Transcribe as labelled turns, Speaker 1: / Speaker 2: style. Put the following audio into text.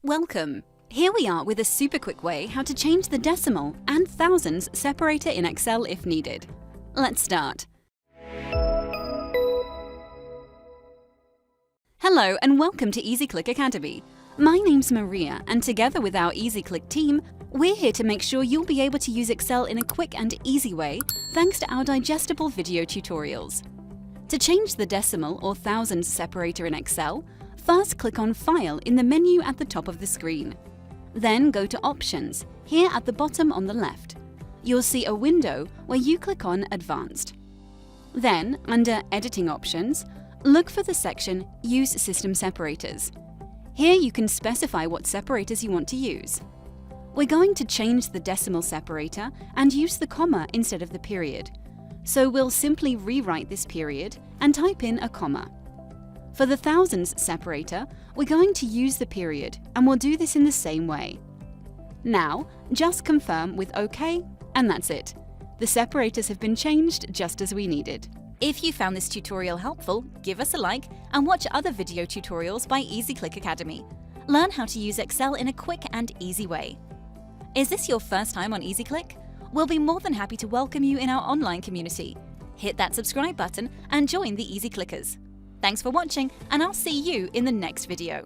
Speaker 1: Welcome! Here we are with a super quick way how to change the decimal and thousands separator in Excel if needed. Let's start. Hello and welcome to EasyClick Academy. My name's Maria and together with our EasyClick team, we're here to make sure you'll be able to use Excel in a quick and easy way thanks to our digestible video tutorials. To change the decimal or thousands separator in Excel, first click on File in the menu at the top of the screen. Then go to Options, here at the bottom on the left. You'll see a window where you click on Advanced. Then, under Editing Options, look for the section Use System Separators. Here you can specify what separators you want to use. We're going to change the decimal separator and use the comma instead of the period. So we'll simply rewrite this period and type in a comma. For the thousands separator, we're going to use the period and we'll do this in the same way. Now, just confirm with OK, and that's it. The separators have been changed just as we needed.
Speaker 2: If you found this tutorial helpful, give us a like and watch other video tutorials by EasyClick Academy. Learn how to use Excel in a quick and easy way. Is this your first time on EasyClick? We'll be more than happy to welcome you in our online community. Hit that subscribe button and join the Easy Clickers. Thanks for watching, and I'll see you in the next video.